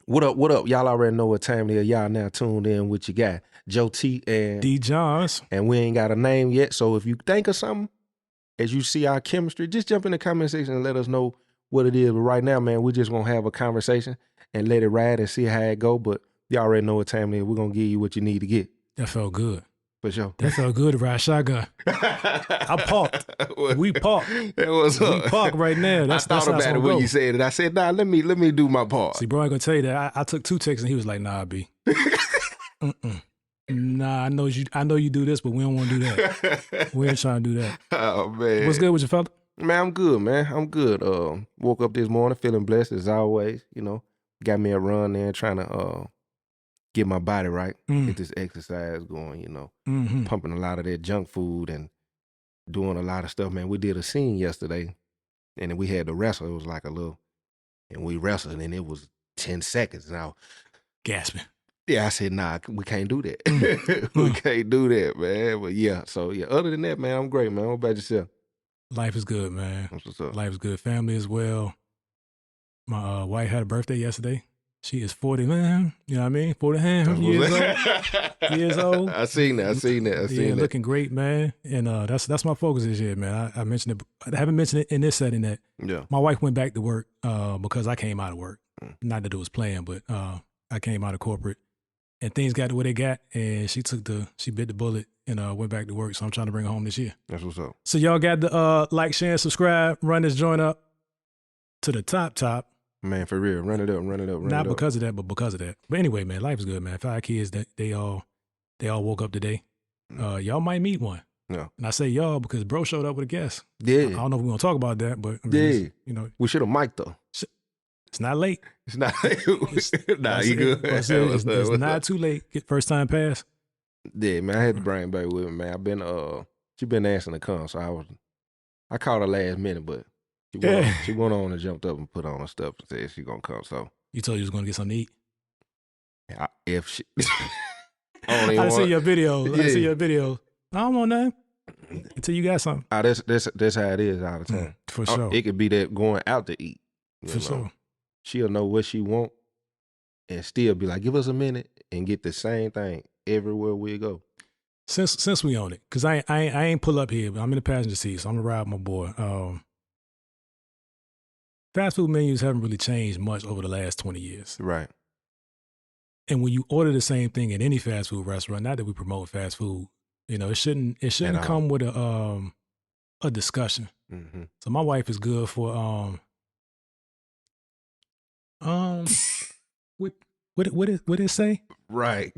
What up? What up? Y'all already know what time it is. Y'all now tuned in with your guy, Joe T and D. Johns. And we ain't got a name yet. So if you think of something, as you see our chemistry, just jump in the comment section and let us know what it is. But right now, man, we just gonna have a conversation and let it ride and see how it go. But y'all already know what time it is. We're gonna give you what you need to get. That felt good. For sure. That felt good to ride shotgun. I parked. We parked. That was We parked right now. I thought about it when you said it. I said, nah, let me do my part. See, bro, I ain't gonna tell you that. I took 2 texts and he was like, nah, B. Nah, I know you do this, but we don't want to do that. We ain't trying to do that. Oh man. What's good with you, fella? Man, I'm good, man. I'm good. Woke up this morning feeling blessed as always, you know. Got me a run there trying to get my body right, get this exercise going, you know. Pumping a lot of that junk food and doing a lot of stuff, man. We did a scene yesterday and then we had to wrestle. It was like a little, and we wrestled and it was 10 seconds now. Gasping. Yeah, I said, nah, we can't do that. We can't do that, man. But yeah, so yeah, other than that, man, I'm great, man. What about yourself? Life is good, man. What's up? Life is good. Family as well. My wife had a birthday yesterday. She is 40, man. You know what I mean? 40 years old. I seen that. Yeah, looking great, man. And that's my focus this year, man. I mentioned it. I haven't mentioned it in this setting that my wife went back to work because I came out of work. Not that it was planned, but I came out of corporate. And things got to where they got, and she bit the bullet and went back to work. So I'm trying to bring her home this year. That's what's up. So y'all got to like, share, and subscribe. Run this joint up to the top. Man, for real, run it up. Not because of that, but because of that. But anyway, man, life is good, man. 5 kids that they all woke up today. Y'all might meet one. Yeah. And I say y'all because bro showed up with a guest. Yeah. I don't know if we're gonna talk about that, but I mean, you know, we should have mic'd though. It's not late. It's not. Nah, you good. It's not too late. First time pass. Yeah, man. I had to bring back with me, man. I've been she been asking to come, so I called her last minute, but she went on and jumped up and put on her stuff and said she gonna come. So you told you was gonna get something to eat. If she, I see your video. I see your video. I don't want nothing until you got something. That's how it is all the time. For sure. It could be that going out to eat. For sure. She'll know what she want and still be like, give us a minute and get the same thing everywhere we go. Since we own it, because I ain't pull up here, but I'm in the passenger seat, so I'm gonna ride with my boy. Fast food menus haven't really changed much over the last 20 years. Right. And when you order the same thing at any fast food restaurant, not that we promote fast food, you know, it shouldn't come with a discussion. Mm-hmm. So my wife is good for what did it say? Right.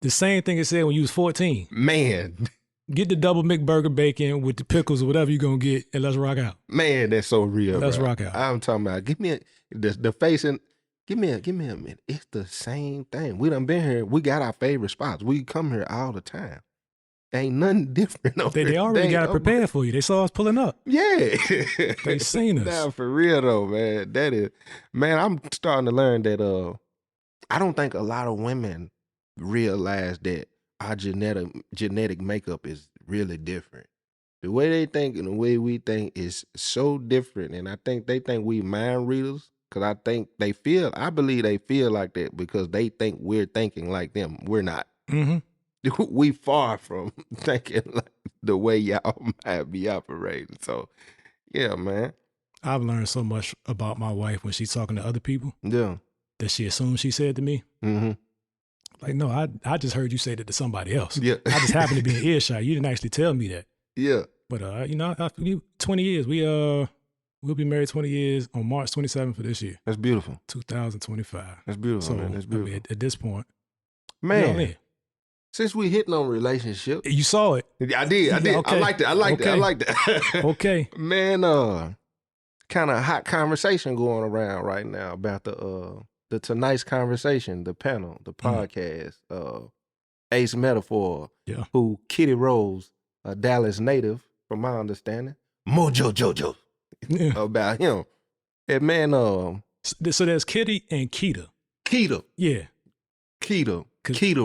The same thing it said when you was 14. Man. Get the double McBurger bacon with the pickles or whatever you're going to get, and let's rock out. Man, that's so real. Let's rock out. I'm talking about, give me the face and give me a minute. It's the same thing. We done been here. We got our favorite spots. We come here all the time. Ain't nothing different. They already got it prepared for you. They saw us pulling up. Yeah. They seen us. Now, for real though, man. That is, man, I'm starting to learn that I don't think a lot of women realize that our genetic makeup is really different. The way they think and the way we think is so different. And I think they think we mind readers because I believe they feel like that because they think we're thinking like them. We're not. Mm-hmm. We far from thinking like the way y'all might be operating. So, yeah, man. I've learned so much about my wife when she's talking to other people. Yeah. That she assumes she said to me. Mm-hmm. Like, no, I just heard you say that to somebody else. Yeah. I just happened to be in earshot. You didn't actually tell me that. Yeah. But, you know, 20 years. We'll be married 20 years on March 27th for this year. That's beautiful. 2025. That's beautiful, so, man. That's beautiful. I mean, at this point. Man. Since we hitting on relationship. You saw it. I did. Okay. I liked it. Okay. Man, kind of hot conversation going around right now about the Tonight's Conversation, the panel, the podcast, Ace Metaphor, who Kitty Rose, a Dallas native, from my understanding, Mojo Jojo, about him. And man, so there's Kitty and Keita. Keita. Yeah. Keita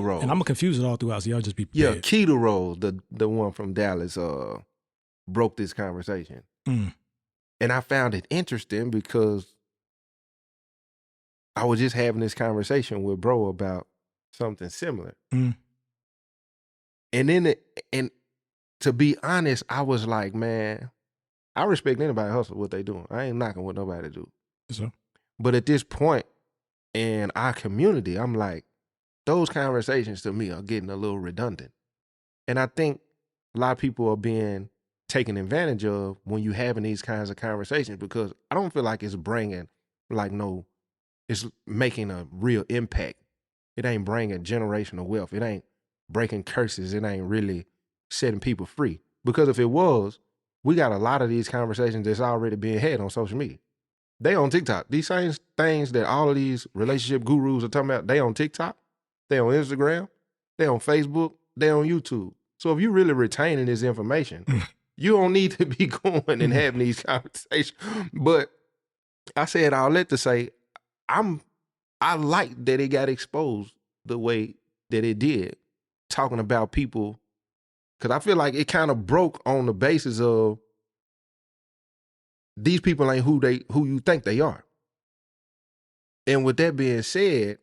Rose. And I'm going to confuse it all throughout, so y'all just be prepared. Yeah, Keita Rose, the one from Dallas, broke this conversation. And I found it interesting because I was just having this conversation with bro about something similar. And then and to be honest, I was like, man, I respect anybody hustle what they doing. I ain't knocking what nobody do. So. But at this point in our community, I'm like, those conversations to me are getting a little redundant. And I think a lot of people are being taken advantage of when you having these kinds of conversations, because I don't feel like it's bringing it's making a real impact. It ain't bringing generational wealth. It ain't breaking curses. It ain't really setting people free. Because if it was, we got a lot of these conversations that's already being had on social media. They on TikTok. These same things that all of these relationship gurus are talking about, they on TikTok, they on Instagram, they on Facebook, they on YouTube. So if you really retaining this information, you don't need to be going and having these conversations. But I said all that to say, I like that it got exposed the way that it did, talking about people, because I feel like it kind of broke on the basis of these people ain't who you think they are. And with that being said,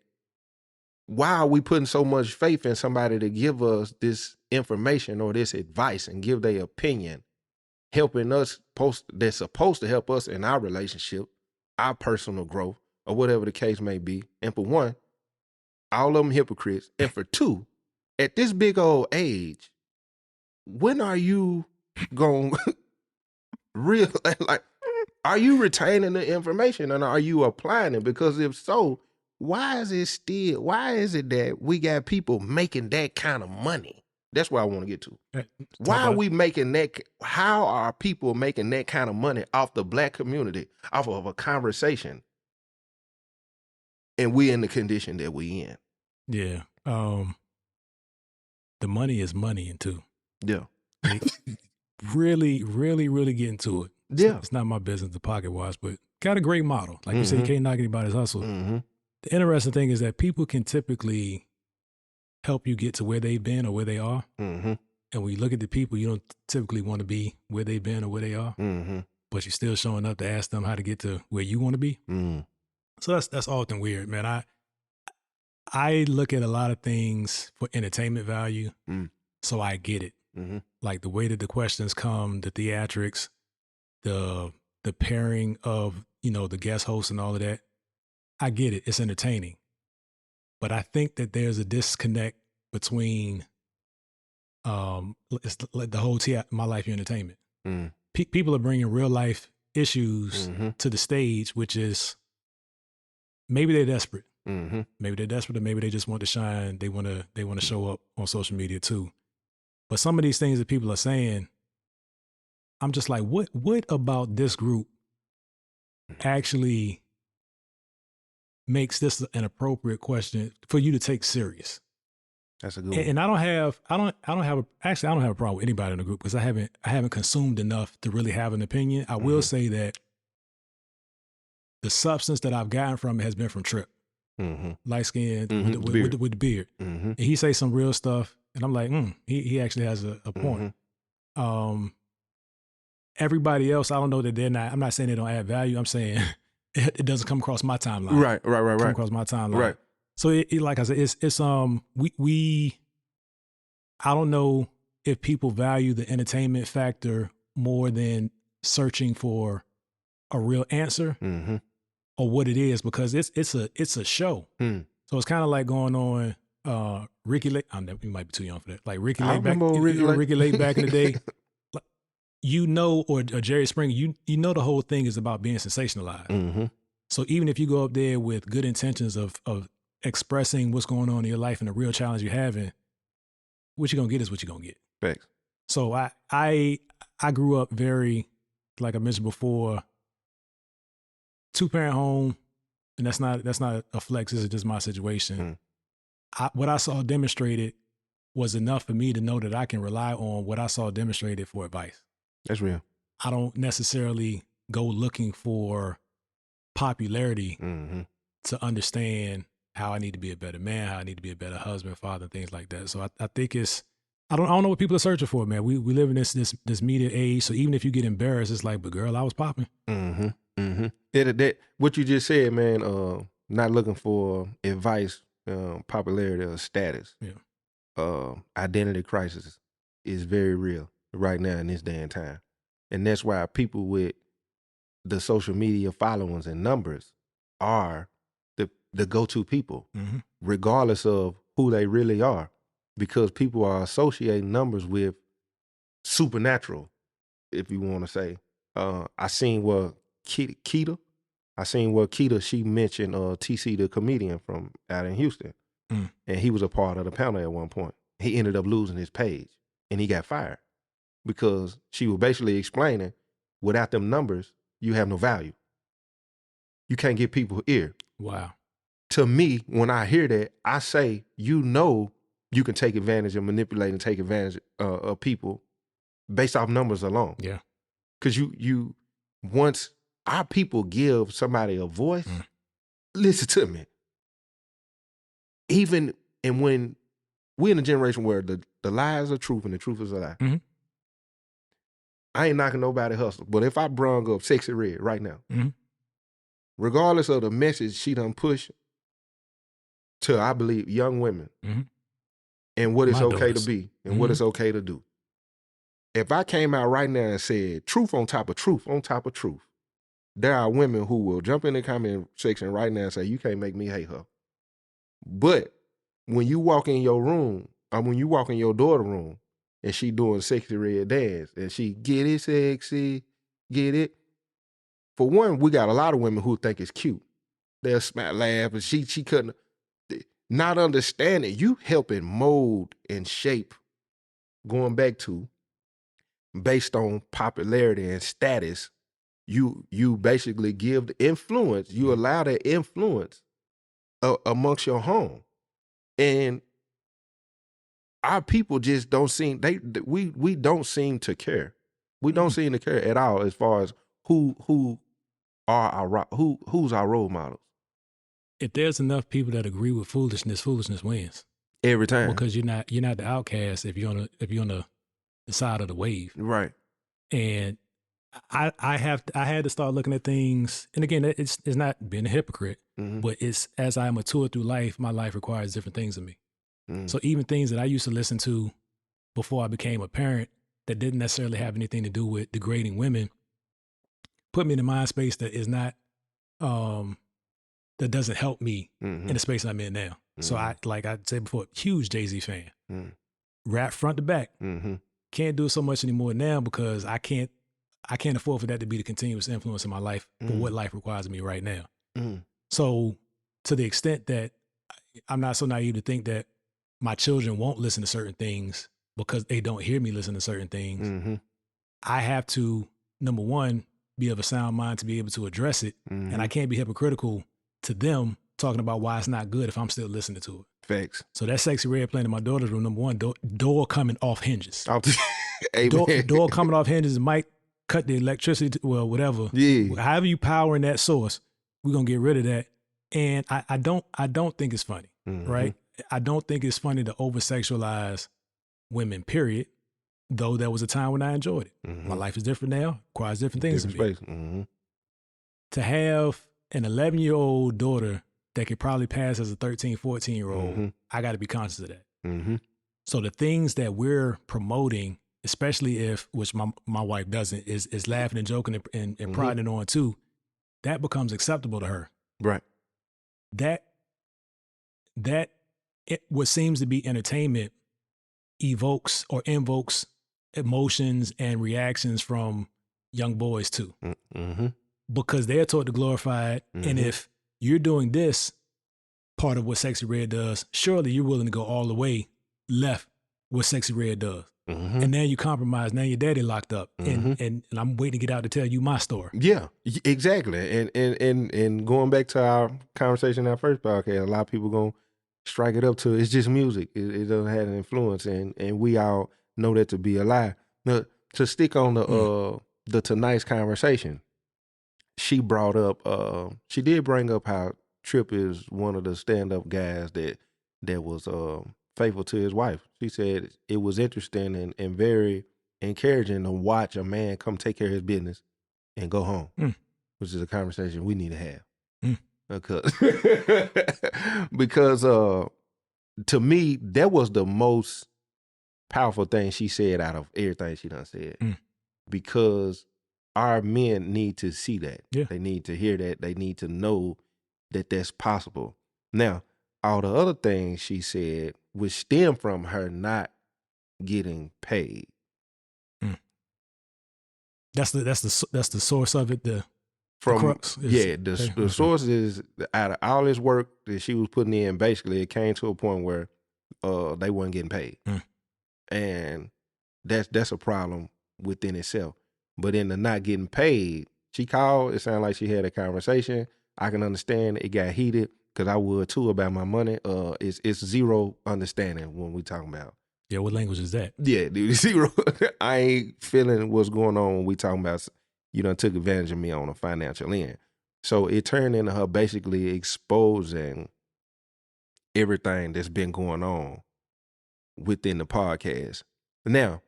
why are we putting so much faith in somebody to give us this information or this advice and give their opinion, helping us that's supposed to help us in our relationship, our personal growth, or whatever the case may be? And for one, all of them hypocrites. And for two, at this big old age, when are you going real, like, are you retaining the information and are you applying it? Because if so, why is it that we got people making that kind of money? That's what I want to get to. Why are we making that? How are people making that kind of money off the Black community, off of a conversation, and we in the condition that we in? Yeah. The money is money too. Yeah. Like, really, really, really get into it. Yeah. It's not my business to pocket watch, but got a great model. Like you said, you can't knock anybody's hustle. The interesting thing is that people can typically help you get to where they've been or where they are. And when you look at the people, you don't typically want to be where they've been or where they are, but you're still showing up to ask them how to get to where you want to be. So that's often weird, man. I look at a lot of things for entertainment value, so I get it. Like the way that the questions come, the theatrics, the pairing of, the guest host and all of that. I get it. It's entertaining. But I think that there's a disconnect between it's the whole My Life, Your Entertainment. People are bringing real life issues to the stage, which is maybe they're desperate. Maybe they're desperate, or maybe they just want to shine. They want to show up on social media too. But some of these things that people are saying, I'm just like, what about this group actually makes this an appropriate question for you to take serious? That's a good one. And I don't have a problem with anybody in the group, because I haven't consumed enough to really have an opinion. I will say that the substance that I've gotten from it has been from Trip. Light skinned with the beard. And he say some real stuff, and I'm like, he actually has a point. Everybody else, I don't know that I'm not saying they don't add value. I'm saying it doesn't come across my timeline. Right. Come across my timeline. Right. So it like I said, it's we I don't know if people value the entertainment factor more than searching for a real answer or what it is, because it's a show. So it's kind of like going on Ricky Lake. You might be too young for that. Like Ricky Lake Ricky Lake back in the day. Or Jerry Springer, you know the whole thing is about being sensationalized. So even if you go up there with good intentions of expressing what's going on in your life and the real challenge you're having, what you're gonna get is what you're gonna get. Thanks. So I grew up very, like I mentioned before, 2-parent home, and that's not a flex. This is just my situation. What I saw demonstrated was enough for me to know that I can rely on what I saw demonstrated for advice. That's real. I don't necessarily go looking for popularity to understand how I need to be a better man, how I need to be a better husband, father, things like that. So I think I don't know what people are searching for, man. We live in this media age, so even if you get embarrassed, it's like, but girl, I was popping. What you just said, man, not looking for advice, popularity, or status. Yeah. Identity crisis is very real right now in this day and time. And that's why people with the social media followings and numbers are the go-to people, regardless of who they really are, because people are associating numbers with supernatural, if you want to say. I seen what Keita, she mentioned TC, the comedian from out in Houston, and he was a part of the panel at one point. He ended up losing his page, and he got fired because she was basically explaining, without them numbers, you have no value. You can't get people ear. Wow. To me, when I hear that, I say, you can take advantage and manipulate and take advantage of people based off numbers alone. Yeah. Because you once our people give somebody a voice, listen to me. And when we're in a generation where the lies are truth and the truth is a lie. I ain't knocking nobody hustle, but if I brung up Sexy Red right now, regardless of the message she done push to, I believe, young women, and what it's okay to be and what it's okay to do. If I came out right now and said truth on top of truth on top of truth, there are women who will jump in the comment section right now and say, you can't make me hate her. But when you walk in your room, or when you walk in your daughter's room, and she doing Sexy Red dance, and she get it sexy, get it. For one, we got a lot of women who think it's cute. They'll smack, laugh, and she couldn't. Not understanding, you helping mold and shape, going back to, based on popularity and status, you basically give the influence, you allow that influence amongst your home. And our people just don't seem, we don't seem to care. We don't seem to care at all as far as who's our role models. If there's enough people that agree with foolishness wins every time, because you're not the outcast if you're on the side of the wave, right? And I had to start looking at things, and again, it's not being a hypocrite, but it's as I mature through life, my life requires different things of me. So even things that I used to listen to before I became a parent that didn't necessarily have anything to do with degrading women put me in a mind space that is not that doesn't help me in the space I'm in now. So I, like I said before, huge Jay-Z fan. Rap front to back. Can't do it so much anymore now because I can't afford for that to be the continuous influence in my life for what life requires of me right now. So to the extent that I'm not so naive to think that my children won't listen to certain things because they don't hear me listen to certain things, I have to, number one, be of a sound mind to be able to address it. And I can't be hypocritical to them talking about why it's not good if I'm still listening to it. Facts. So that Sexy Red playing in my daughter's room, number one, door coming off hinges. Amen. Door coming off hinges might cut the electricity, well, whatever. Yeah. However you powering that source, we're going to get rid of that. And I don't think it's funny, right? I don't think it's funny to over-sexualize women, period. Though there was a time when I enjoyed it. My life is different now, requires different things of me. To have an 11-year-old daughter that could probably pass as a 13, 14-year-old, I got to be conscious of that. So the things that we're promoting, especially if, which my wife doesn't, is laughing and joking and priding on too, that becomes acceptable to her. Right. What seems to be entertainment evokes or invokes emotions and reactions from young boys too. Because they're taught to glorify it. And if you're doing this part of what Sexy Red does, surely you're willing to go all the way left what Sexy Red does. And now you compromise. Now your daddy locked up. And I'm waiting to get out to tell you my story. Yeah, exactly. And going back to our conversation in our first podcast, a lot of people going to strike it up to it's just music. It doesn't have an influence. And we all know that to be a lie. Now, to stick on the tonight's conversation, she brought up, she did bring up how Trip is one of the stand-up guys that was faithful to his wife. She said it was interesting and very encouraging to watch a man come take care of his business and go home, which is a conversation we need to have. because because to me that was the most powerful thing she said out of everything she done said. Because our men need to see that. Yeah. They need to hear that. They need to know that that's possible. Now, all the other things she said would stem from her not getting paid. That's the source of it. The crux. The source is out of all this work that she was putting in. Basically, it came to a point where they weren't getting paid, and that's a problem within itself. But in the not getting paid, she called. It sounded like she had a conversation. I can understand it got heated because I would too about my money. It's zero understanding when we talking about. Yeah, what language is that? Yeah, dude, zero. I ain't feeling what's going on when we talking about, you know, took advantage of me on a financial end. So it turned into her basically exposing everything that's been going on within the podcast. Now,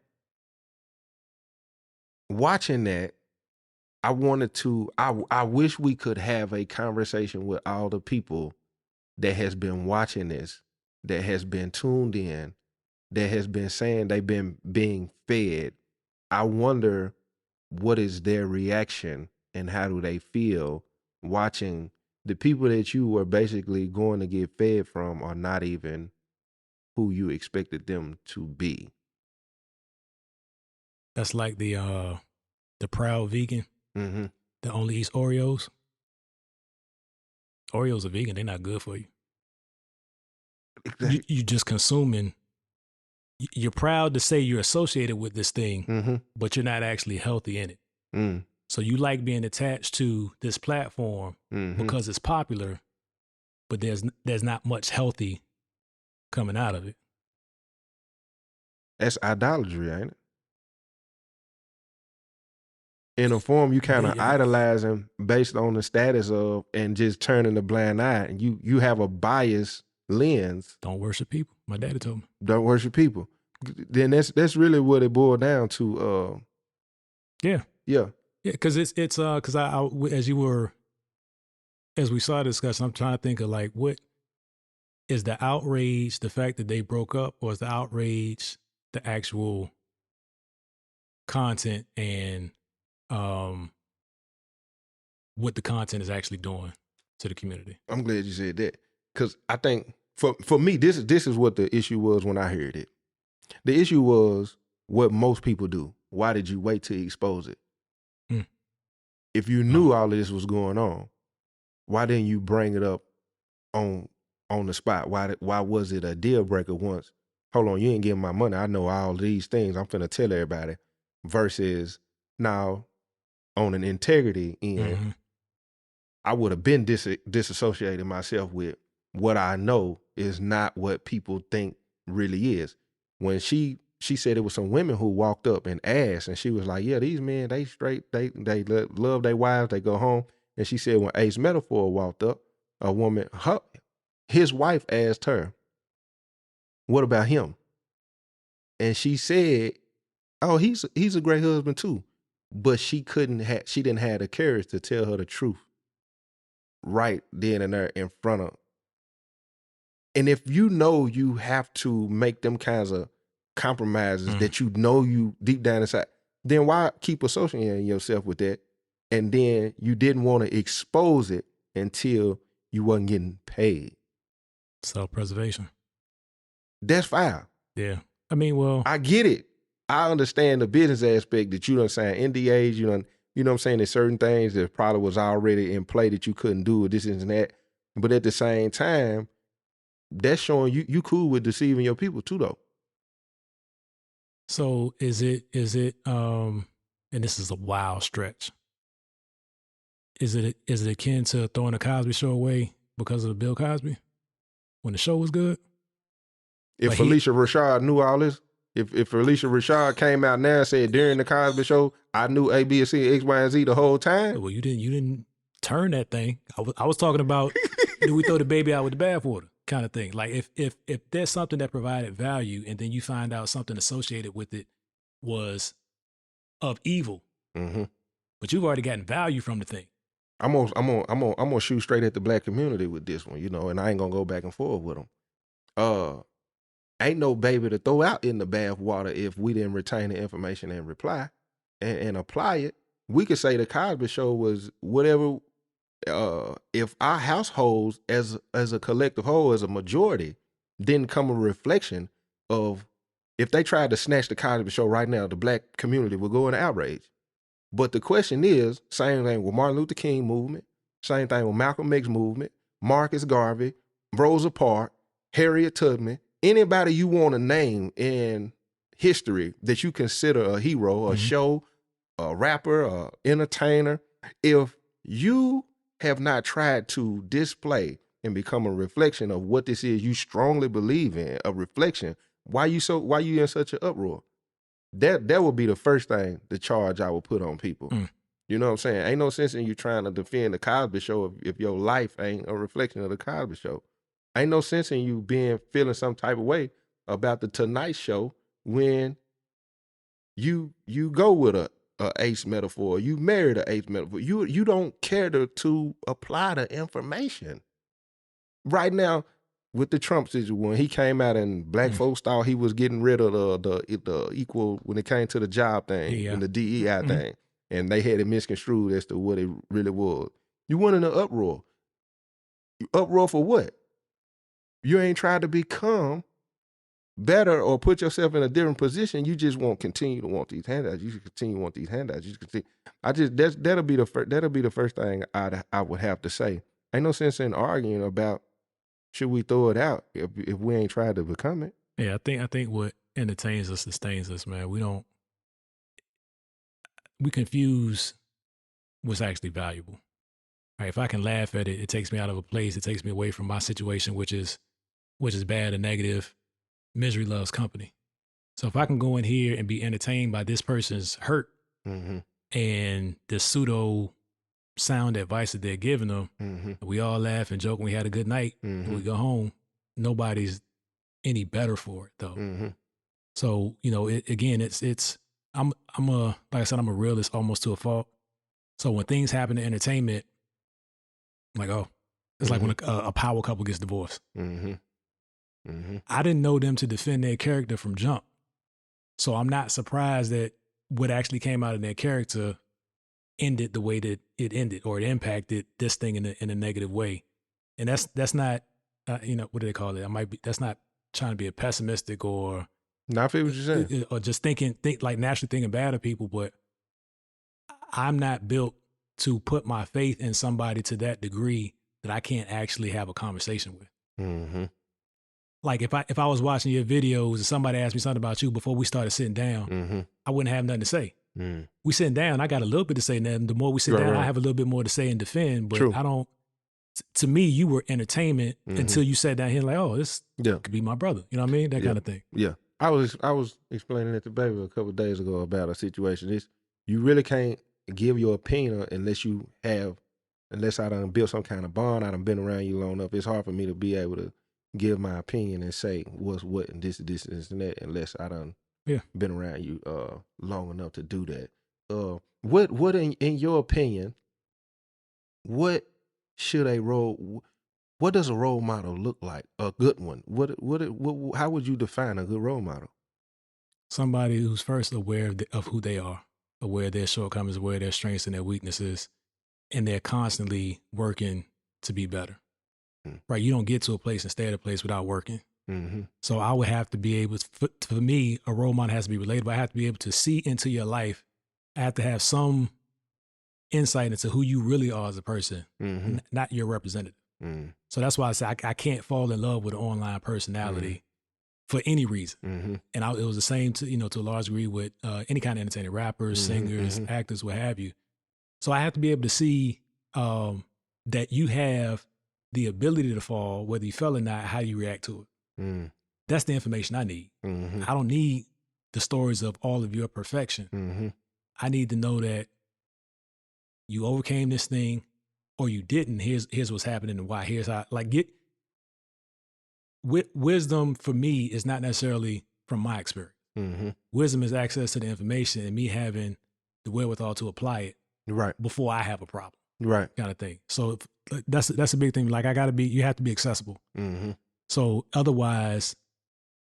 watching that, I wish we could have a conversation with all the people that has been watching this, that has been tuned in, that has been saying they've been being fed. I wonder what is their reaction and how do they feel watching the people that you were basically going to get fed from are not even who you expected them to be. That's like the proud vegan that only eats Oreos. Oreos are vegan. They're not good for you. You just consuming. You're proud to say you're associated with this thing, but you're not actually healthy in it. So you like being attached to this platform because it's popular, but there's not much healthy coming out of it. That's idolatry, ain't it? In a form, you kind of idolizing based on the status of, and just turning a blind eye. And you have a biased lens. Don't worship people. My daddy told me. Don't worship people. Then that's really what it boiled down to. Yeah. Because it's because I as we saw the discussion, I'm trying to think of like, what is the outrage, the fact that they broke up, or is the outrage the actual content and what the content is actually doing to the community? I'm glad you said that, because I think for me, this is what the issue was when I heard it. The issue was what most people do. Why did you wait to expose it? If you knew all of this was going on, why didn't you bring it up on the spot? Why was it a deal breaker once? Hold on, you ain't getting my money. I know all these things. I'm finna tell everybody. Versus now on an integrity end, I would have been disassociated myself with what I know is not what people think really is. When she said it was some women who walked up and asked, and she was like, yeah, these men, they straight, they love their wives, they go home. And she said when Ace Metaphor walked up, a woman, his wife asked her, what about him? And she said, oh, he's a great husband too. But she didn't have the courage to tell her the truth right then and there in front of. And if you know you have to make them kinds of compromises that you know you deep down inside, then why keep associating yourself with that? And then you didn't want to expose it until you wasn't getting paid. Self-preservation. That's foul. Yeah. I mean, well, I get it. I understand the business aspect that you done signed NDAs, you know what I'm saying? There's certain things that probably was already in play that you couldn't do, or this and that. But at the same time, that's showing you cool with deceiving your people too, though. So is it and this is a wild stretch. Is it akin to throwing the Cosby Show away because of Bill Cosby when the show was good? If Alicia Rashad knew all this, if Alicia Rashad came out now and said during the Cosby Show, I knew A, B, C, X, Y, and Z the whole time. Well, you didn't turn that thing. I was talking about do we throw the baby out with the bathwater kind of thing. Like if there's something that provided value and then you find out something associated with it was of evil, but you've already gotten value from the thing. I'm gonna shoot straight at the black community with this one, and I ain't gonna go back and forth with them. Ain't no baby to throw out in the bath water if we didn't retain the information and reply and apply it. We could say the Cosby Show was whatever. If our households as a collective whole, as a majority, didn't come a reflection of, if they tried to snatch the Cosby Show right now, the black community would go into outrage. But the question is, same thing with Martin Luther King movement, same thing with Malcolm X movement, Marcus Garvey, Rosa Parks, Harriet Tubman, anybody you want to name in history that you consider a hero, a show, a rapper, a entertainer. If you have not tried to display and become a reflection of what this is you strongly believe in, a reflection, why you in such an uproar? That would be the first thing, the charge I would put on people. You know what I'm saying? Ain't no sense in you trying to defend the Cosby Show if your life ain't a reflection of the Cosby Show. Ain't no sense in you feeling some type of way about the Tonight Show when you go with a ace metaphor, you married an ace metaphor. You don't care to apply the information. Right now, with the Trump situation, when he came out and black folks thought he was getting rid of the equal when it came to the job thing and the DEI thing, and they had it misconstrued as to what it really was. You went in an uproar. Uproar for what? You ain't tried to become better or put yourself in a different position. You just continue to want these handouts. You continue to want these handouts. You continue. That'll be the first thing I would have to say. Ain't no sense in arguing about should we throw it out if we ain't tried to become it. Yeah, I think what entertains us sustains us, man. We confuse what's actually valuable. Right? If I can laugh at it, it takes me out of a place. It takes me away from my situation, which is bad and negative. Misery loves company. So if I can go in here and be entertained by this person's hurt and the pseudo sound advice that they're giving them, we all laugh and joke and we had a good night, and we go home, nobody's any better for it though. So, I'm like I said, I'm a realist almost to a fault. So when things happen in entertainment, I'm like, oh, it's like when a power couple gets divorced. I didn't know them to defend their character from jump. So I'm not surprised that what actually came out of their character ended the way that it ended, or it impacted this thing in a negative way. And that's not, what do they call it? That's not trying to be a pessimistic or. No, I feel what you're saying. Or just naturally thinking bad of people, but I'm not built to put my faith in somebody to that degree that I can't actually have a conversation with. Like if I was watching your videos and somebody asked me something about you before we started sitting down, I wouldn't have nothing to say. We sitting down, I got a little bit to say now. The more we sit down, I have a little bit more to say and defend, but I don't, to me, you were entertainment until you sat down here like, oh, this could be my brother. You know what I mean? That kind of thing. Yeah. I was explaining it to baby a couple of days ago about a situation. You really can't give your opinion unless I done built some kind of bond. I done been around you long enough. It's hard for me to be able to give my opinion and say what's what and this and that unless I done been around you long enough to do that. What in your opinion, what does a role model look like? A good one. How would you define a good role model? Somebody who's first aware of who they are, aware of their shortcomings, aware of their strengths and their weaknesses, and they're constantly working to be better. Right? You don't get to a place and stay at a place without working. So I would have to be able to, for me, a role model has to be relatable. I have to be able to see into your life. I have to have some insight into who you really are as a person, not your representative. So that's why I say I can't fall in love with an online personality for any reason. And it was the same to a large degree with any kind of entertainer, rappers, singers, actors, what have you. So I have to be able to see that you have the ability to fall, whether you fell or not, how you react to it. That's the information I need. I don't need the stories of all of your perfection. I need to know that you overcame this thing or you didn't. Here's what's happening and why. Here's how, wisdom for me is not necessarily from my experience. Wisdom is access to the information and me having the wherewithal to apply it before I have a problem. Right. kind of thing. So that's a big thing. Like you have to be accessible. Mm-hmm. So otherwise,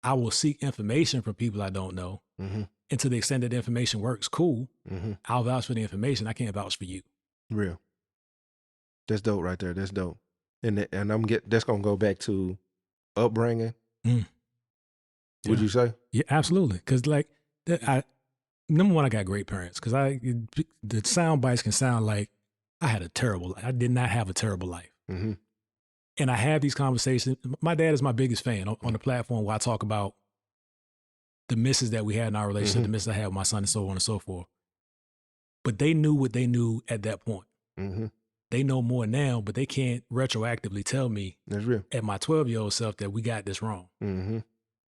I will seek information from people I don't know. Mm-hmm. And to the extent that the information works, cool. Mm-hmm. I'll vouch for the information. I can't vouch for you. Real. That's dope right there. That's dope. And that's gonna go back to upbringing. Mm. Would you say? Yeah, absolutely. Because like number one, I got great parents. Because the sound bites can sound like I had a terrible life. I did not have a terrible life. Mm-hmm. And I have these conversations. My dad is my biggest fan on the platform where I talk about the misses that we had in our relationship, Mm-hmm. the misses I had with my son, and so on and so forth. But they knew what they knew at that point. Mm-hmm. They know more now, but they can't retroactively tell me That's real. at my 12-year-old self that we got this wrong. Mm-hmm.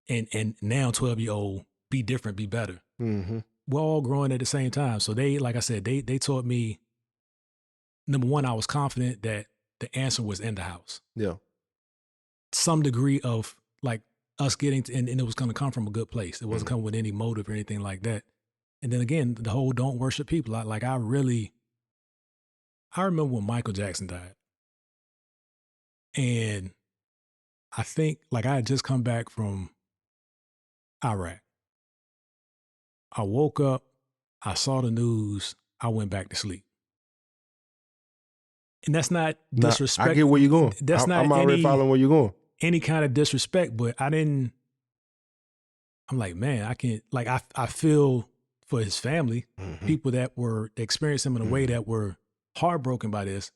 And now 12-year-old, be different, be better. Mm-hmm. We're all growing at the same time. So they, like I said, they taught me, number one, I was confident that the answer was in the house. Yeah. Some degree of like us getting to, and it was going to come from a good place. It wasn't coming with any motive or anything like that. And then again, the whole don't worship people. I remember when Michael Jackson died. And I think like I had just come back from Iraq. I woke up, I saw the news, I went back to sleep. And that's not disrespect. I get where you're going. I'm already following where you're going. Any kind of disrespect, but I'm like, man, I can't, like, I feel for his family, people that were experiencing him in a way that were heartbroken by this.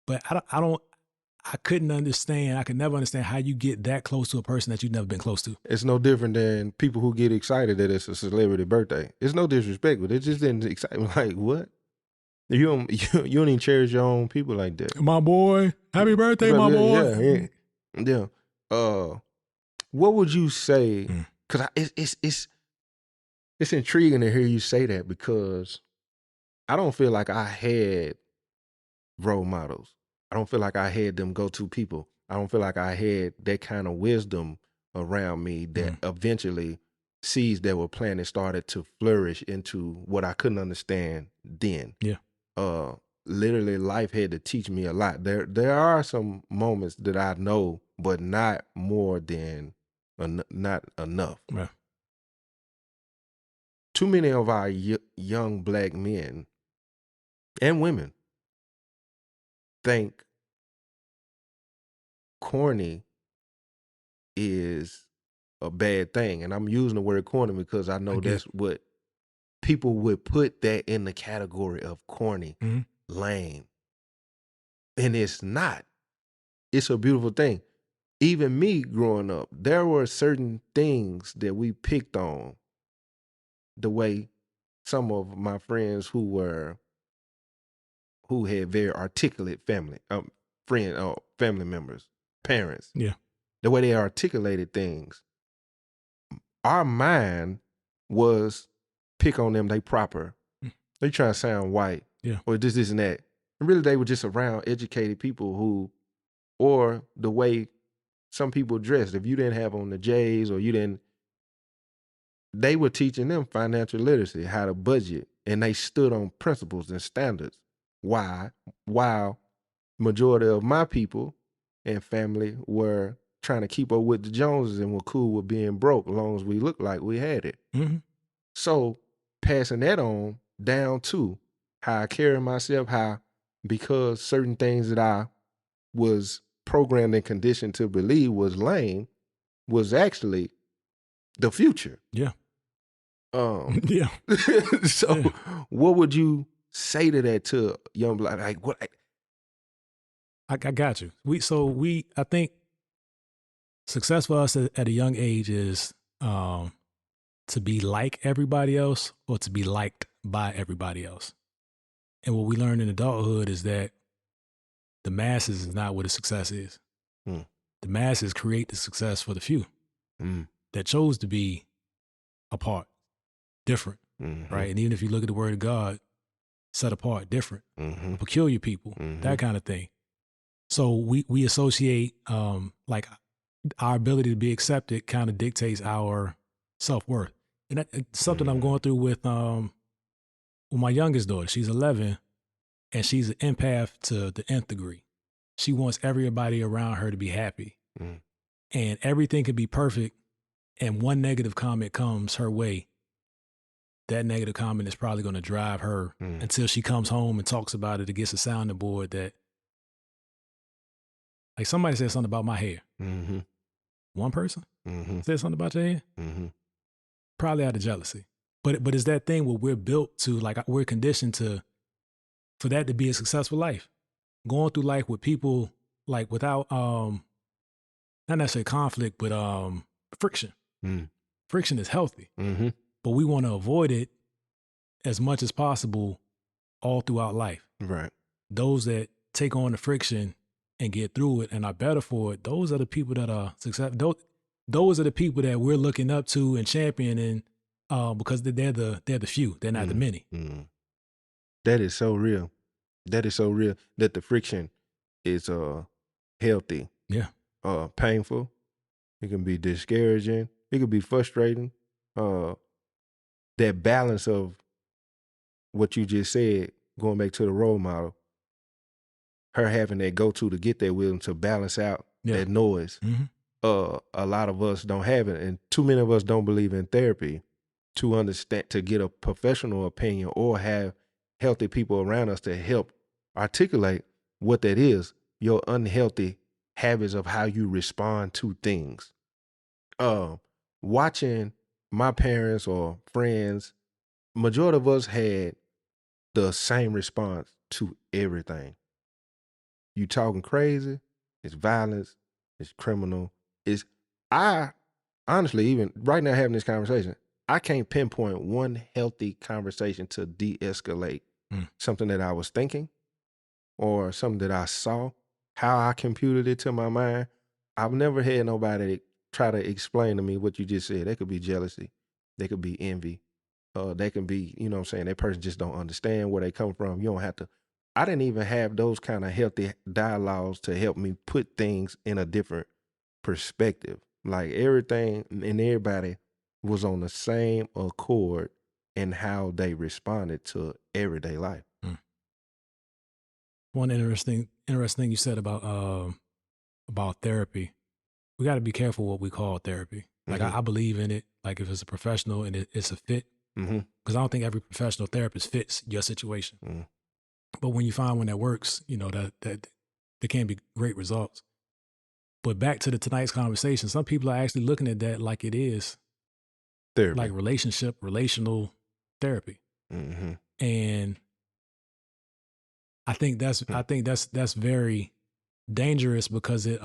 But I couldn't understand, I could never understand how you get that close to a person that you've never been close to. It's no different than people who get excited that it's a celebrity birthday. It's no disrespect, but it just didn't excite me. Like, what? You don't even cherish your own people like that. My boy, happy birthday, my boy. Yeah. What would you say? Because it's intriguing to hear you say that, because I don't feel like I had role models. I don't feel like I had them go-to people. I don't feel like I had that kind of wisdom around me that eventually seeds that were planted started to flourish into what I couldn't understand then. Yeah. Literally life had to teach me a lot. There are some moments that I know, but not more than not enough. Yeah. Too many of our young Black men and women think corny is a bad thing. And I'm using the word corny because I know that's what people would put that in the category of corny, lame. And it's not. It's a beautiful thing. Even me growing up, there were certain things that we picked on the way some of my friends who had very articulate family members, parents. Yeah. The way they articulated things. Our mind was pick on them, they proper. They trying to sound white. Yeah. Or this and that. And really they were just around educated people or the way some people dressed. If you didn't have on the J's or they were teaching them financial literacy, how to budget, and they stood on principles and standards. Why? While majority of my people and family were trying to keep up with the Joneses and were cool with being broke as long as we looked like we had it. So passing that on down to how I carry myself, because certain things that I was programmed and conditioned to believe was lame was actually the future. Yeah. Yeah. So what would you say to that to young Black? Like what? I got you. I think success for us at a young age is to be like everybody else or to be liked by everybody else. And what we learn in adulthood is that the masses is not what a success is. The masses create the success for the few that chose to be apart, different, right? And even if you look at the word of God, set apart, different, peculiar people, that kind of thing. So we associate like our ability to be accepted kind of dictates our self-worth. And that's something I'm going through with my youngest daughter. She's 11. and she's an empath to the nth degree. She wants everybody around her to be happy. Mm. And everything could be perfect, and one negative comment comes her way. That negative comment is probably going to drive her until she comes home and talks about it and gets a sounding board that, like, somebody said something about my hair. Mm-hmm. One person said something about your hair? Mm-hmm. Probably out of jealousy. But it's that thing where we're built to, like, we're conditioned to, for that to be a successful life. Going through life with people, like, without, not necessarily conflict, but friction. Mm. Friction is healthy. Mm-hmm. But we want to avoid it as much as possible all throughout life. Right. Those that take on the friction and get through it and are better for it, those are the people that are successful. Those are the people that we're looking up to and championing because they're the few. They're not the many. That is so real. That is so real that the friction is healthy. Yeah. Painful. It can be discouraging. It can be frustrating. That balance of what you just said, going back to the role model, her having that go-to to get that wisdom to balance out that noise. Mm-hmm. A lot of us don't have it, and too many of us don't believe in therapy to understand, to get a professional opinion or have healthy people around us to help articulate what that is, your unhealthy habits of how you respond to things. Watching my parents or friends, majority of us had the same response to everything. You talking crazy, it's violence, it's criminal. I honestly, even right now having this conversation, I can't pinpoint one healthy conversation to de-escalate something that I was thinking or something that I saw, how I computed it to my mind. I've never had nobody try to explain to me what you just said. They could be jealousy. They could be envy. They can be, you know what I'm saying, that person just don't understand where they come from. You don't have to. I didn't even have those kind of healthy dialogues to help me put things in a different perspective. Like everything and everybody was on the same accord in how they responded to everyday life. One interesting thing you said about therapy. We got to be careful what we call therapy. Like I believe in it. Like if it's a professional and it's a fit, because I don't think every professional therapist fits your situation. But when you find one that works, you know that there can be great results. But back to tonight's conversation, some people are actually looking at that like it is therapy, like relational therapy, and I think that's very dangerous because it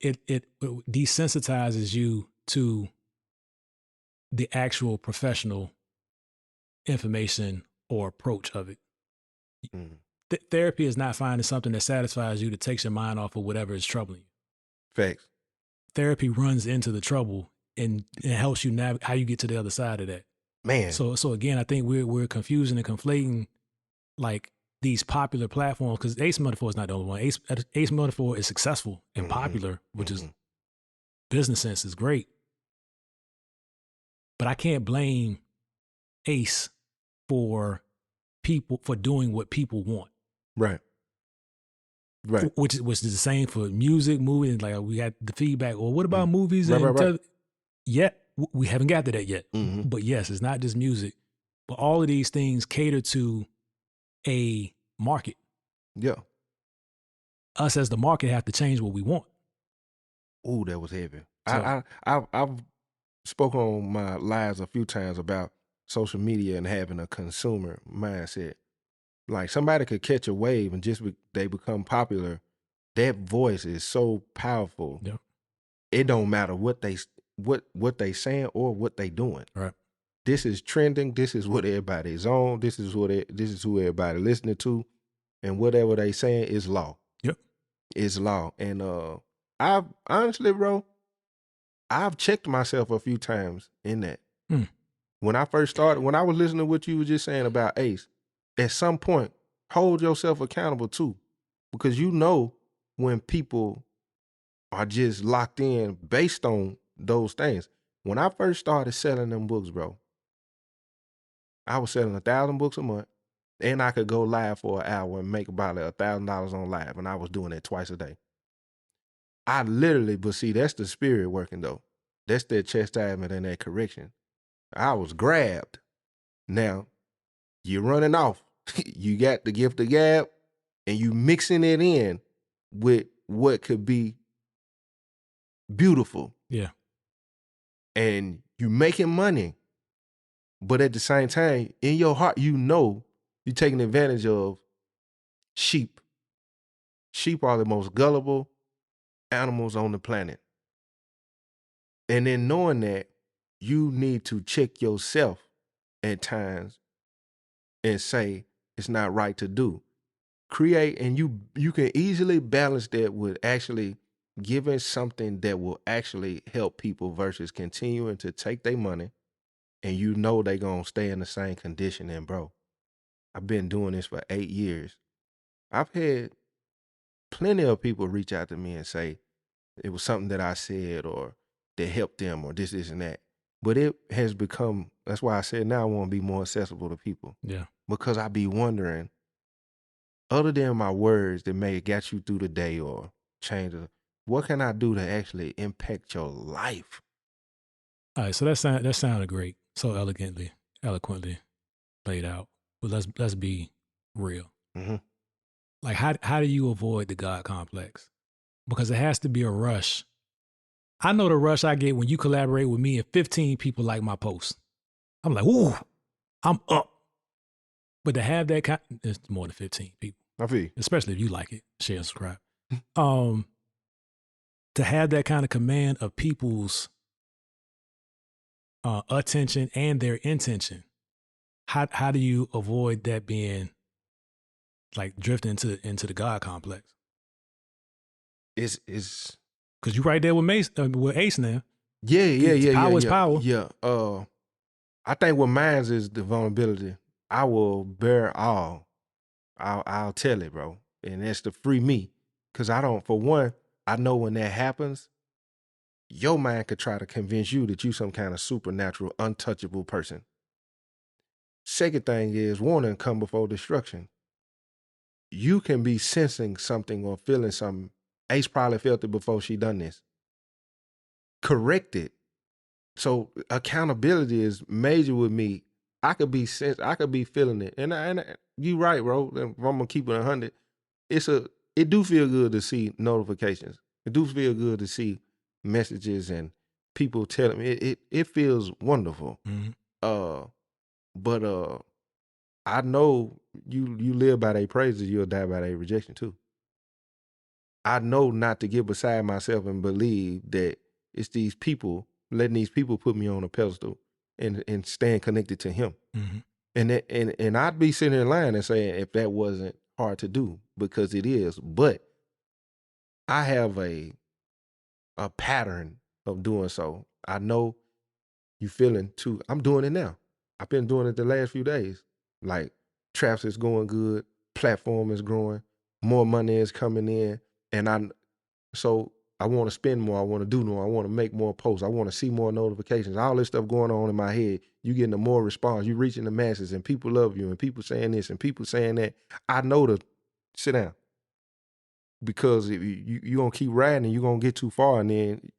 desensitizes you to the actual professional information or approach of it. Therapy is not finding something that satisfies you that takes your mind off of whatever is troubling you. Facts. Therapy runs into the trouble and helps you navigate how you get to the other side of that. Man. So again, I think we're confusing and conflating like these popular platforms, because Ace Metaphor is not the only one. Ace Metaphor is successful and popular, which is business sense is great. But I can't blame Ace for doing what people want. Right. Which is the same for music, movies. Like we got the feedback. Or what about movies and yet we haven't got to that yet. But yes, it's not just music, but all of these things cater to a market. Yeah. Us as the market have to change what we want. Ooh, that was heavy. So, I've spoken on my lives a few times about social media and having a consumer mindset. Like somebody could catch a wave and just they become popular. That voice is so powerful. Yeah. It don't matter what they saying or what they doing. Right. This is trending. This is what everybody's on. This is who everybody listening to, and whatever they saying is law. Yep. It's law. And I've honestly, bro, I've checked myself a few times in that. When I first started, when I was listening to what you were just saying about Ace, at some point, hold yourself accountable too. Because you know when people are just locked in based on those things. When I first started selling them books, bro, I was selling 1,000 books a month. And I could go live for an hour and make about $1,000 on live, and I was doing it twice a day. I literally, but see, that's the spirit working though. That's that chastisement and that correction. I was grabbed. Now, you're running off. You got the gift of gab, and you mixing it in with what could be beautiful. Yeah. And you making money. But at the same time, in your heart, you know you're taking advantage of sheep. Sheep are the most gullible animals on the planet. And then knowing that, you need to check yourself at times and say it's not right to do. Create, and you can easily balance that with actually giving something that will actually help people versus continuing to take their money and you know they gonna stay in the same condition. And bro, I've been doing this for 8 years. I've had plenty of people reach out to me and say it was something that I said or that helped them or this, and that. But it has become, that's why I said now I want to be more accessible to people. Yeah. Because I be wondering, other than my words that may have got you through the day or change it, what can I do to actually impact your life? All right, so that sounded great, so eloquently laid out. But let's be real. Mm-hmm. Like, how do you avoid the God complex? Because it has to be a rush. I know the rush I get when you collaborate with me and 15 people like my post. I'm like, ooh, I'm up. But to have that kind, it's more than 15 people. I feel you. Especially if you like it, share and subscribe. To have that kind of command of people's attention and their intention, how do you avoid that being like drifting into the God complex? It's because you right there with Ace now. Yeah. Power is power. Yeah. I think what mine is the vulnerability. I will bear all. I'll tell it, bro. And that's to free me. Cause I don't, for one, I know when that happens, your mind could try to convince you that you some kind of supernatural, untouchable person. Second thing is warning come before destruction. You can be sensing something or feeling something. Ace probably felt it before she done this. Correct it. So accountability is major with me. I could be feeling it. And you right, bro. If I'm gonna keep it 100, it do feel good to see notifications. It do feel good to see messages and people telling me it feels wonderful. Mm-hmm. But I know you live by their praises, you'll die by their rejection too. I know not to get beside myself and believe that it's these people, letting these people put me on a pedestal and staying connected to him. Mm-hmm. And I'd be sitting in line and saying if that wasn't hard to do, because it is, but I have a pattern of doing so. I know you feeling too. I'm doing it now. I've been doing it the last few days. Like traps is going good, platform is growing, more money is coming in, and so I want to spend more, I want to do more, I want to make more posts, I want to see more notifications, all this stuff going on in my head. You getting the more response, you reaching the masses, and people love you, and people saying this, and people saying that. I know to sit down. Because if you gonna keep riding and you're gonna get too far, and then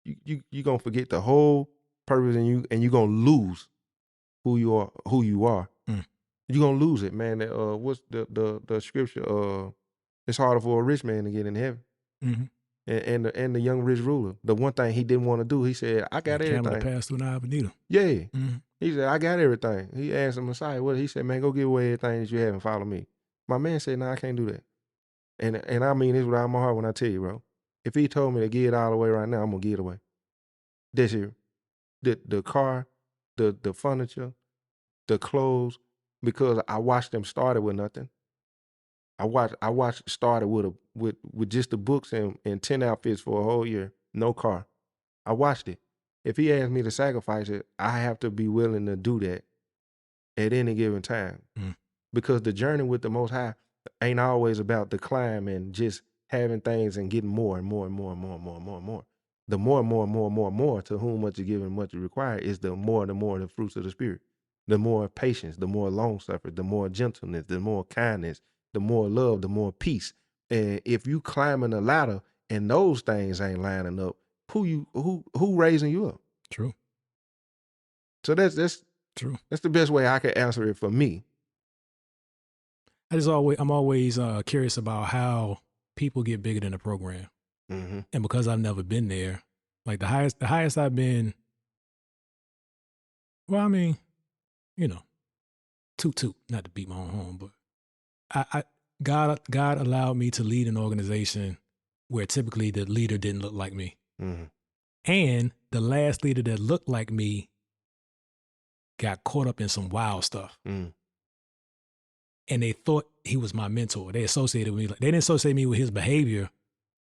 you gonna forget the whole purpose, and you gonna lose who you are. You're gonna lose it, man. What's the scripture? It's harder for a rich man to get in heaven. Mm-hmm. And the young rich ruler, the one thing he didn't want to do, he said, I got everything. Camel to pass through an eye of a needle. Yeah. Mm-hmm. He said, I got everything. He asked the Messiah, what? He said, man, go give away everything that you have and follow me. My man said, no, I can't do that. And I mean this with all my heart when I tell you, bro. If he told me to give it all away right now, I'm gonna give it away. This here. The car, the furniture, the clothes, because I watched them started with nothing. I watched started with just the books and 10 outfits for a whole year, no car. I watched it. If he asked me to sacrifice it, I have to be willing to do that at any given time. Because the journey with the Most High ain't always about the climb and just having things and getting more and more and more and more and more and more and more. The more and more and more and more and more, to whom much is given, much is required, is the more the fruits of the Spirit. the more patience, the more long suffering, the more gentleness, the more kindness, the more love, the more peace. And if you climbing a ladder and those things ain't lining up, who raising you up? True. So that's true. That's the best way I can answer it for me. I'm always curious about how people get bigger than the program. Mm-hmm. And because I've never been there, like the highest I've been, well, I mean, you know, toot, not to beat my own home, but God allowed me to lead an organization where typically the leader didn't look like me. Mm-hmm. And the last leader that looked like me got caught up in some wild stuff. Mm. And they thought he was my mentor. They associated with me. They didn't associate me with his behavior,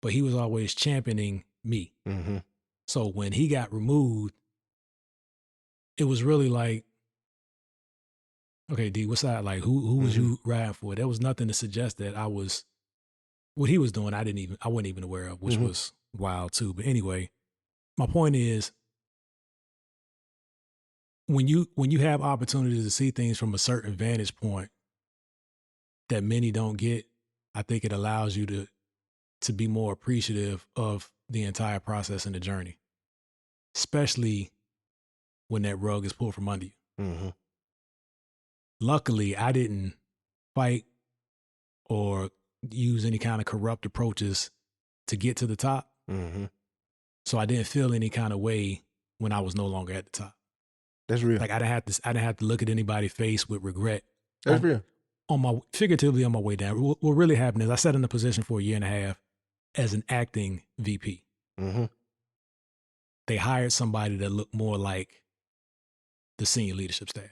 but he was always championing me. Mm-hmm. So when he got removed, it was really like, okay, D, what's that? Like, who was you riding for? There was nothing to suggest that I was, what he was doing, I wasn't even aware of, which was wild too. But anyway, my point is, when you have opportunities to see things from a certain vantage point that many don't get, I think it allows you to be more appreciative of the entire process and the journey, especially when that rug is pulled from under you. Mm-hmm. Luckily, I didn't fight or use any kind of corrupt approaches to get to the top. Mm-hmm. So I didn't feel any kind of way when I was no longer at the top. That's real. Like I didn't have to look at anybody's face with regret. That's real. Figuratively on my way down. What really happened is I sat in the position for a year and a half as an acting VP. Mm-hmm. They hired somebody that looked more like the senior leadership staff.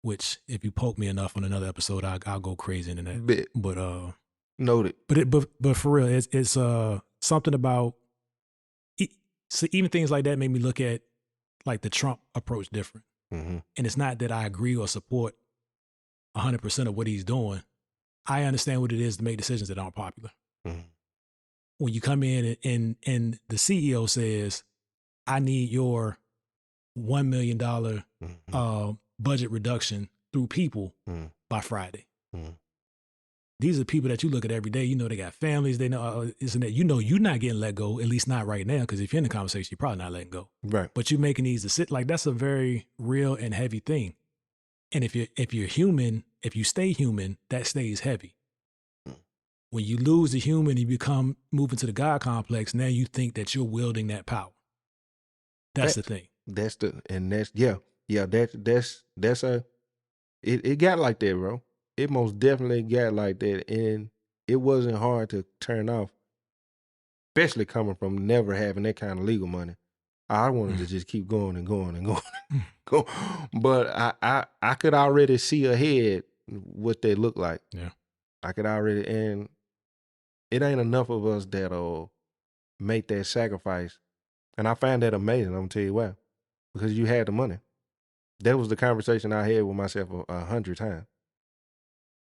Which, if you poke me enough on another episode, I'll go crazy into that. But noted. But for real, it's something about. So even things like that made me look at like the Trump approach different. Mm-hmm. And it's not that I agree or support 100% of what he's doing. I understand what it is to make decisions that aren't popular. Mm-hmm. When you come in and the CEO says, I need your $1 million budget reduction through people by Friday. Mm-hmm. These are people that you look at every day. You know, they got families. They know, isn't that, you know, you're not getting let go, at least not right now, because if you're in the conversation, you're probably not letting go. Right. But you're making these decisions. Like, that's a very real and heavy thing. And if you're human, if you stay human, that stays heavy. When you lose the human, you become moving to the God complex. Now you think that you're wielding that power. That's the thing. It got like that, bro. It most definitely got like that, and it wasn't hard to turn off, especially coming from never having that kind of legal money. I wanted to just keep going and going and going, but I could already see ahead what they look like. Yeah, I could already, and it ain't enough of us that'll make that sacrifice, and I find that amazing. I'm gonna tell you why, because you had the money. That was the conversation I had with myself 100 times.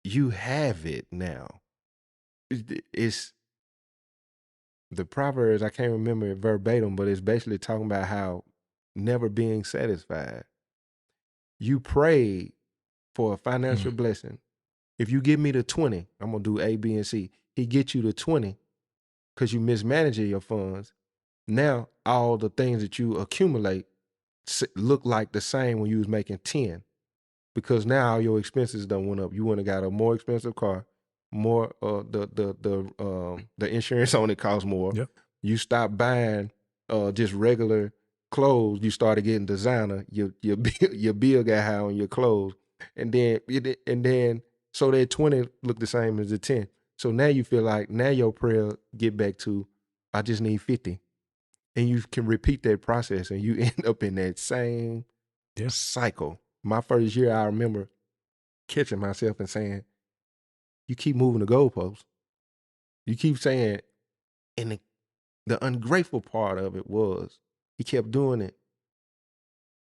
You have it now. It's the Proverbs, I can't remember it verbatim, but it's basically talking about how never being satisfied. You prayed for a financial blessing. If you give me the 20, I'm going to do A, B, and C. He gets you the 20 because you mismanaging your funds. Now, all the things that you accumulate look like the same when you was making 10. Because now your expenses done went up. You went and got a more expensive car, more the insurance on it costs more. Yep. You stopped buying just regular clothes. You started getting designer. Your bill got high on your clothes, and then so that 20 look the same as the 10. So now you feel like now your prayer get back to I just need 50, and you can repeat that process, and you end up in that same cycle. My first year, I remember catching myself and saying, you keep moving the goalposts. You keep saying, and the ungrateful part of it was he kept doing it.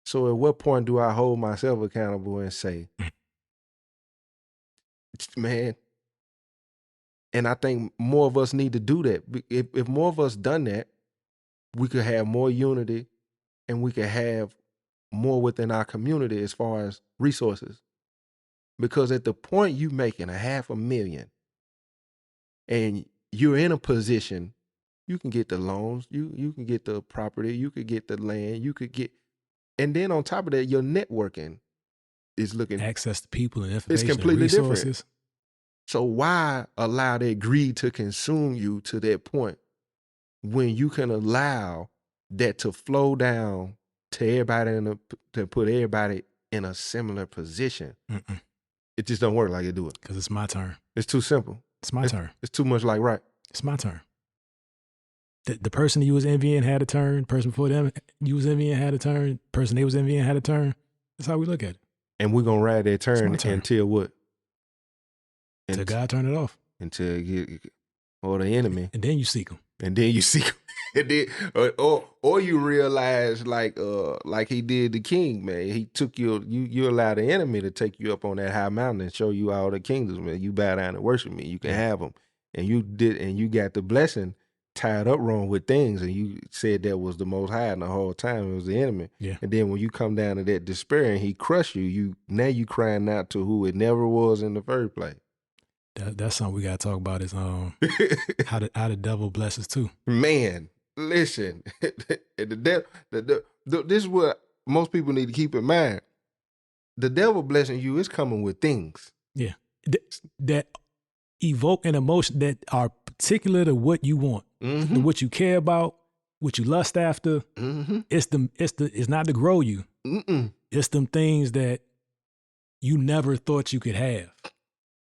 So at what point do I hold myself accountable and say, man, and I think more of us need to do that. If more of us done that, we could have more unity and we could have more within our community as far as resources. Because at the point you making $500,000 and you're in a position, you can get the loans, you can get the property, you could get the land, you could get, and then on top of that, your networking is looking access to people and information. It's completely and resources. Different. So why allow that greed to consume you to that point when you can allow that to flow down to everybody to put everybody in a similar position? Mm-mm. It just don't work like it do it. Because it's my turn. It's too simple. It's my turn. It's too much like right. It's my turn. The person you was envying had a turn. The person before them you was envying had a turn. The person they was envying had a turn. That's how we look at it. And we're going to ride that turn until what? Until God turn it off. Until or the enemy. And then you seek him. And then you seek him. And then, or you realize like he did the king, man. He took you allow the enemy to take you up on that high mountain and show you all the kingdoms, man. You bow down and worship me. You can have them. And you did, and you got the blessing tied up wrong with things, and you said that was the Most High, and the whole time it was the enemy. Yeah. And then when you come down to that despair and he crushed you, now you crying out to who it never was in the first place. That's something we gotta talk about is how the devil blesses too. Man, listen, this is what most people need to keep in mind. The devil blessing you is coming with things. Yeah, that evoke an emotion that are particular to what you want, to what you care about, what you lust after. Mm-hmm. It's not to grow you. Mm-mm. It's them things that you never thought you could have.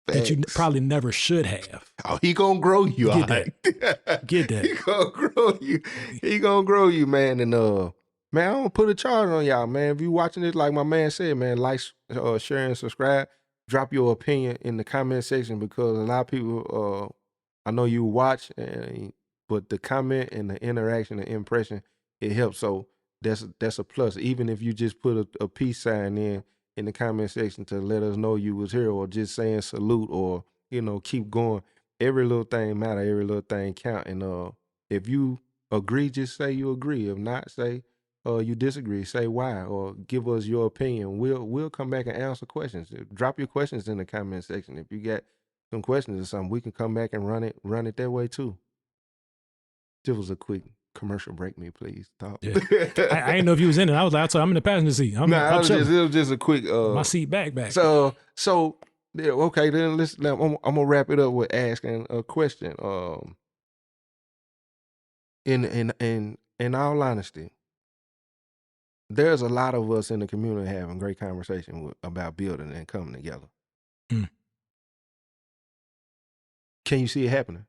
Thanks. That you probably never should have. Oh, he gonna grow you. Get that. Get that. He gonna grow you. He gonna grow you, man. And man, I don't put a charge on y'all, man. If you watching this, like my man said, man, like, share, and subscribe. Drop your opinion in the comment section because a lot of people, I know you watch, but the comment and the interaction and impression, it helps. So that's a plus. Even if you just put a peace sign in the comment section to let us know you was here, or just saying salute, or keep going. Every little thing matter. Every little thing count. And if you agree, just say you agree. If not, say you disagree. Say why, or give us your opinion. We'll come back and answer questions. Drop your questions in the comment section. If you got some questions or something, we can come back and run it that way too. This was a quick commercial break, me please. Talk. Yeah. I didn't know if you was in it. I was like, I'm in the passenger seat. It was just a quick. My seat back. So yeah, okay. Then I'm gonna wrap it up with asking a question. In all honesty, there's a lot of us in the community having great conversation about building and coming together. Mm. Can you see it happening?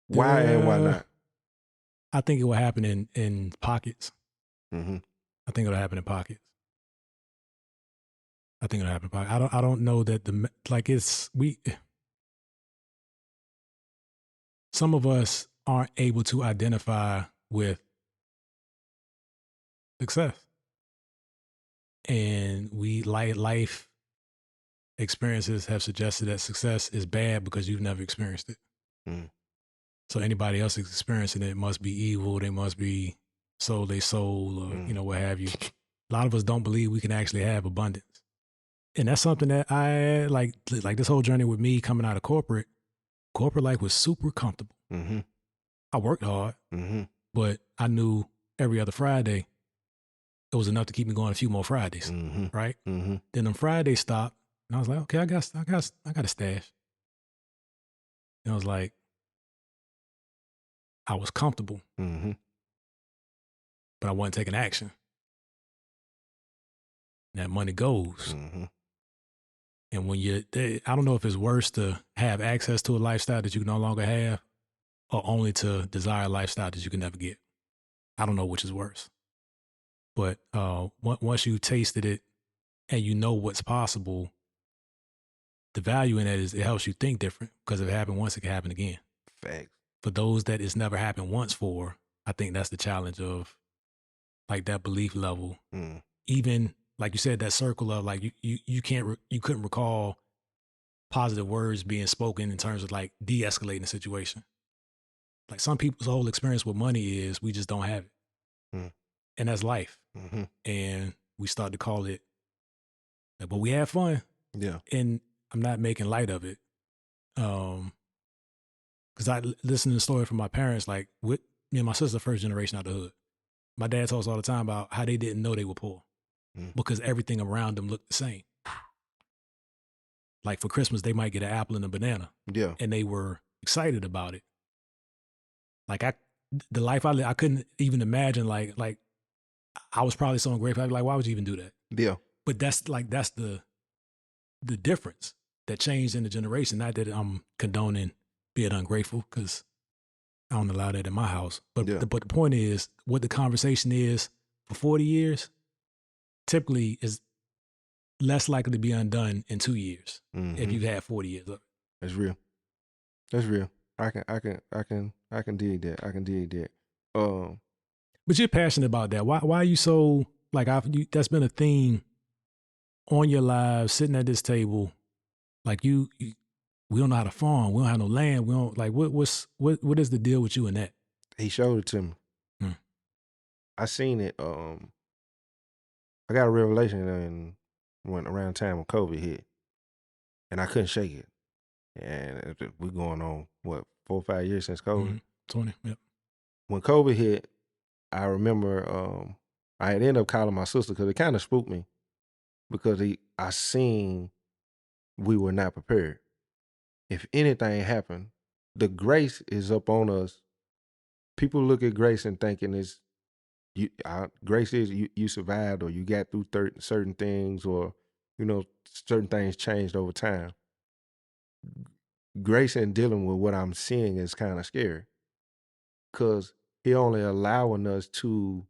Why and why not? I think it will happen in pockets. Mm-hmm. I think it'll happen in pockets. I don't know that some of us aren't able to identify with success, and life experiences have suggested that success is bad because you've never experienced it. Mm. So anybody else is experiencing it must be evil. They must be sold their soul, or what have you. A lot of us don't believe we can actually have abundance, and that's something that I like this whole journey with me coming out of corporate life was super comfortable. Mm-hmm. I worked hard, but I knew every other Friday it was enough to keep me going a few more Fridays, right? Mm-hmm. Then on Fridays stopped, and I was like, okay, I got a stash. And I was like, I was comfortable, but I wasn't taking action. And that money goes. Mm-hmm. And when I don't know if it's worse to have access to a lifestyle that you can no longer have, or only to desire a lifestyle that you can never get. I don't know which is worse. But once you tasted it and you know what's possible, the value in that is it helps you think different, because if it happened once, it can happen again. Facts. For those that it's never happened once for, I think that's the challenge of like that belief level. Mm. Even like you said, that circle of like you couldn't recall positive words being spoken in terms of like de-escalating the situation. Like some people's whole experience with money is we just don't have it. And that's life. And we start to call it, but we had fun. Yeah. And I'm not making light of it. Because I listen to the story from my parents, like with me and my sister, first generation out the hood. My dad told us all the time about how they didn't know they were poor because everything around them looked the same. Like for Christmas, they might get an apple and a banana. Yeah. And they were excited about it. Like the life I lived, I couldn't even imagine like I was probably so ungrateful. I'd be like, why would you even do that? Yeah. But that's the difference that changed in the generation. Not that I'm condoning being ungrateful, because I don't allow that in my house. But the point is, what the conversation is for 40 years typically is less likely to be undone in 2 years if you've had 40 years of it. That's real. That's real. I can dig that. I can dig that. But you're passionate about that. Why are you so like? That's been a theme on your lives, sitting at this table. Like we don't know how to farm. We don't have no land. We don't like what is the deal with you in that? He showed it to me. I seen it. I got a revelation when around the time when COVID hit, and I couldn't shake it. And we're going on what 4 or 5 years since COVID. 20. Yep. When COVID hit, I remember I had ended up calling my sister because it kind of spooked me because I seen we were not prepared. If anything happened, the grace is up on us. People look at grace and thinking grace is you survived or you got through certain things, or certain things changed over time. Grace in dealing with what I'm seeing is kind of scary because he only allowing us to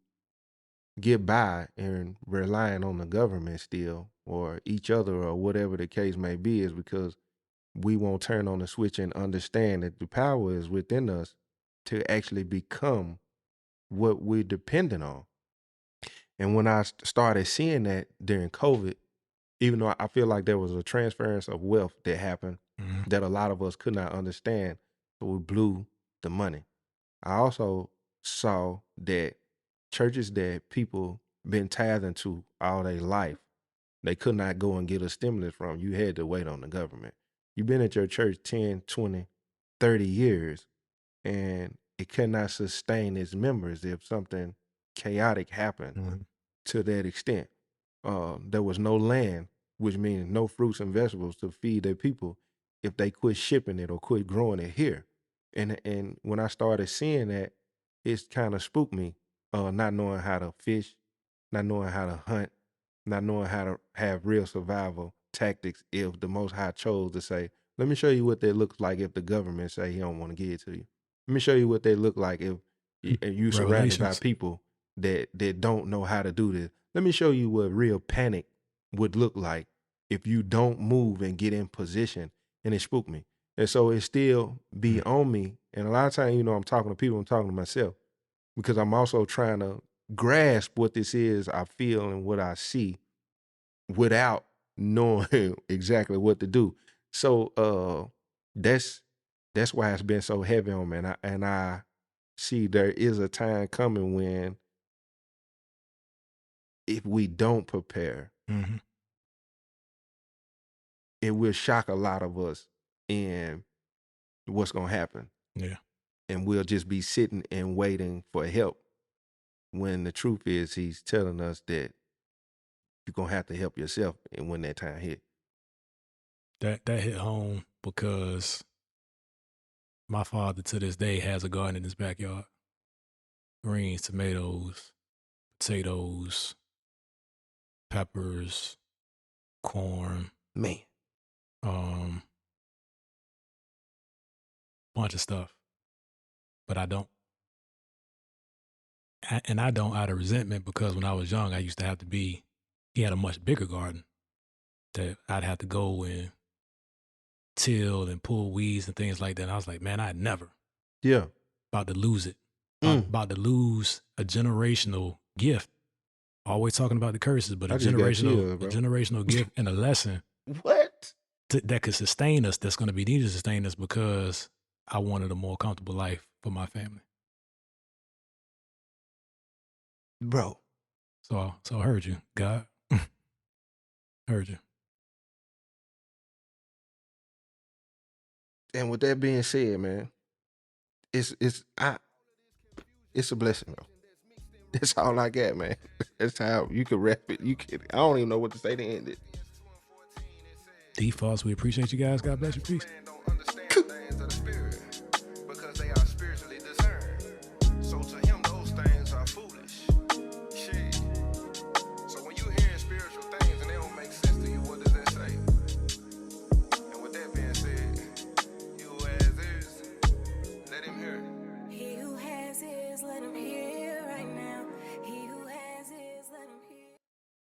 get by and relying on the government still or each other or whatever the case may be is because we won't turn on the switch and understand that the power is within us to actually become what we're dependent on. And when I started seeing that during COVID, even though I feel like there was a transference of wealth that happened that a lot of us could not understand, so we blew the money. I also saw that churches that people been tithing to all their life, they could not go and get a stimulus from. You had to wait on the government. You've been at your church 10, 20, 30 years, and it cannot sustain its members if something chaotic happened to that extent. There was no land, which means no fruits and vegetables to feed their people if they quit shipping it or quit growing it here. And when I started seeing that, it kind of spooked me, not knowing how to fish, not knowing how to hunt, not knowing how to have real survival tactics if the Most High chose to say, let me show you what that looks like if the government say he don't want to give it to you. Let me show you what they look like if you surrounded by people that don't know how to do this. Let me show you what real panic would look like if you don't move and get in position. And it spooked me. And so it still be on me. And a lot of times, I'm talking to people, I'm talking to myself, because I'm also trying to grasp what this is I feel and what I see without knowing exactly what to do. So that's why it's been so heavy on me. And I see there is a time coming when if we don't prepare, it will shock a lot of us in what's going to happen. Yeah. And we'll just be sitting and waiting for help when the truth is he's telling us that you're going to have to help yourself and when that time hit. That hit home because my father to this day has a garden in his backyard. Greens, tomatoes, potatoes, peppers, corn. Man. Bunch of stuff. But I don't. And I don't out of resentment because when I was young, I used to have to he had a much bigger garden that I'd have to go and till and pull weeds and things like that. And I was like, man, I'd never. Yeah. About to lose it. About to lose a generational gift. Always talking about the curses, but a generational gift and a lesson. What? That could sustain us, that's going to be needed to sustain us because I wanted a more comfortable life for my family. bro. So I heard you, God. Heard you. And with that being said, man, it's a blessing, bro. That's all I got, man. That's how you can wrap it. I don't even know what to say to end it. Defaults, we appreciate you guys. God bless you. Peace.